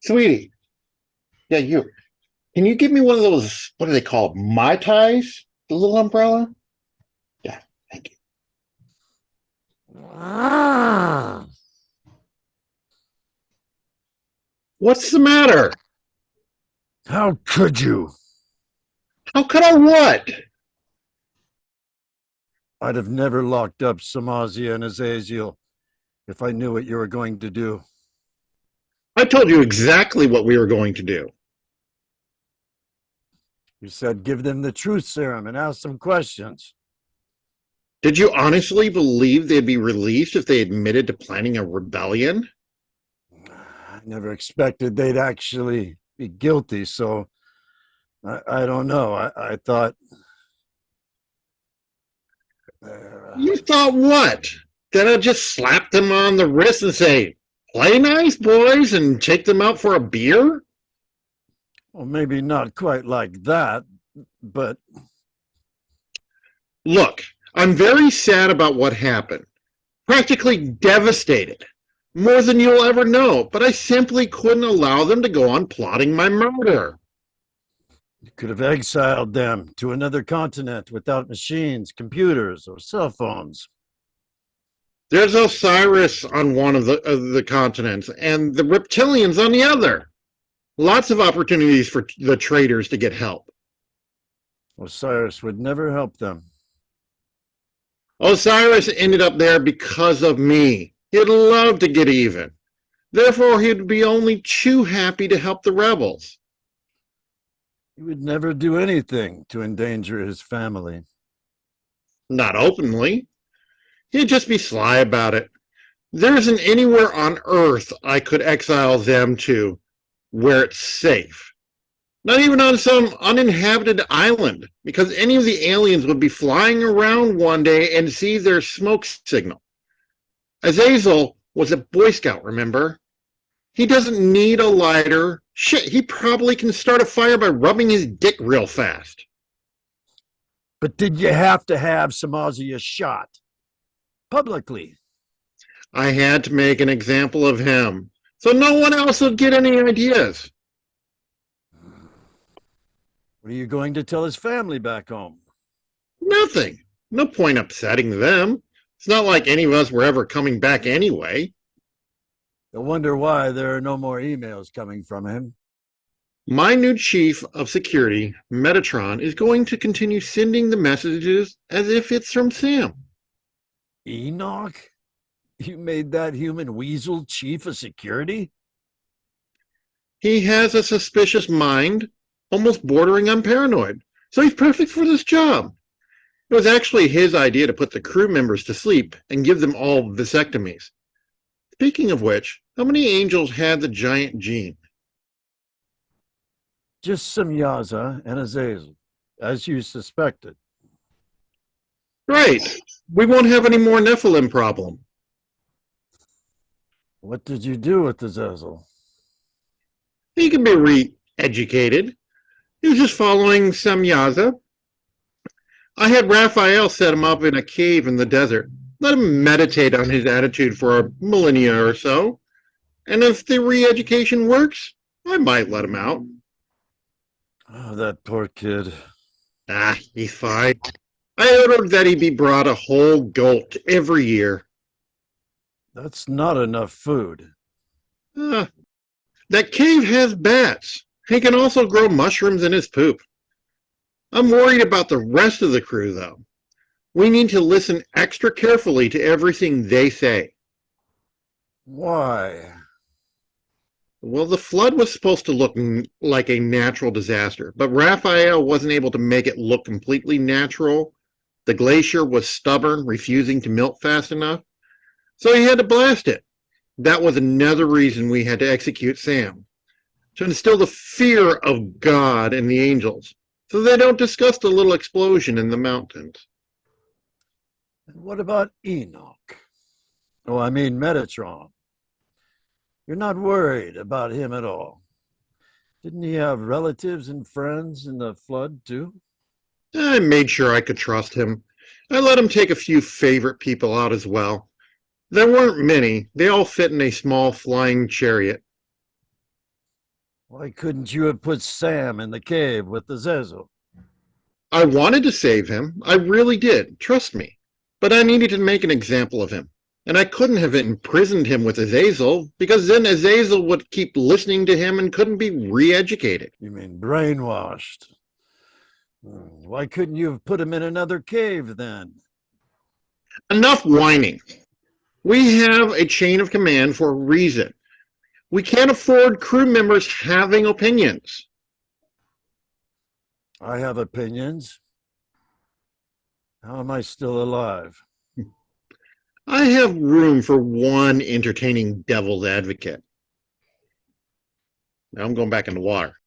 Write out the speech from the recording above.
Sweetie, yeah, you. Can you give me one of those, what do they call it? Mai Tais? The little umbrella? Yeah, thank you. Ah, What's the matter? how could you? How could I what? I'd have never locked up Samyaza and Azazel if I knew what you were going to do. I told you exactly what we were going to do. You said give them the truth serum and ask some questions. Did you honestly believe they'd be released if they admitted to planning a rebellion? I never expected they'd actually be guilty, so I don't know. I thought. You thought what? That I'd just slap them on the wrist and say, play nice, boys, and take them out for a beer? Well, maybe not quite like that, but Look, I'm very sad about what happened. Practically devastated. More than you'll ever know, but I simply couldn't allow them to go on plotting my murder. you could have exiled them to another continent without machines, computers, or cell phones. There's Osiris on one of the continents, and the reptilians on the other. Lots of opportunities for the traitors to get help. Osiris would never help them. Osiris ended up there because of me. He'd love to get even. Therefore, he'd be only too happy to help the rebels. He would never do anything to endanger his family. Not openly. He'd just be sly about it. There isn't anywhere on Earth I could exile them to where it's safe. Not even on some uninhabited island, because any of the aliens would be flying around one day and see their smoke signal. Azazel was a Boy Scout, remember? He doesn't need a lighter. Shit, he probably can start a fire by rubbing his dick real fast. But did you have to have Samyaza shot? Publicly? I had to make an example of him, so no one else would get any ideas. What are you going to tell his family back home? Nothing. No point upsetting them. It's not like any of us were ever coming back anyway. I wonder why there are no more emails coming from him. My new chief of security, Metatron, is going to continue sending the messages as if it's from Sam. Enoch? You made that human weasel chief of security? He has a suspicious mind, almost bordering on paranoid, so he's perfect for this job. It was actually his idea to put the crew members to sleep and give them all vasectomies. Speaking of which, how many angels had the giant gene? Just Samyaza and Azazel, as you suspected. Right. We won't have any more Nephilim problem. What did you do with Azazel? He can be re-educated. He was just following Samyaza. I had Raphael set him up in a cave in the desert. Let him meditate on his attitude for a millennia or so. And if the re-education works, I might let him out. Oh, that poor kid. Ah, he's fine. I ordered that he be brought a whole goat every year. That's not enough food. Ah, that cave has bats. He can also grow mushrooms in his poop. I'm worried about the rest of the crew, though. We need to listen extra carefully to everything they say. Why? Well, the flood was supposed to look like a natural disaster, but Raphael wasn't able to make it look completely natural. The glacier was stubborn, refusing to melt fast enough, so he had to blast it. That was another reason we had to execute Sam, to instill the fear of God and the angels, so they don't discuss the little explosion in the mountains. And what about Enoch? Oh, I mean Metatron. You're not worried about him at all. Didn't he have relatives and friends in the flood, too? I made sure I could trust him. I let him take a few favorite people out as well. There weren't many. They all fit in a small flying chariot. Why couldn't you have put Sam in the cave with Azazel? I wanted to save him. I really did. Trust me. But I needed to make an example of him. And I couldn't have imprisoned him with Azazel, because then Azazel would keep listening to him and couldn't be re-educated. You mean brainwashed? Why couldn't you have put him in another cave then? Enough whining. We have a chain of command for a reason. We can't afford crew members having opinions. I have opinions. How am I still alive? I have room for one entertaining devil's advocate. Now I'm going back in the water.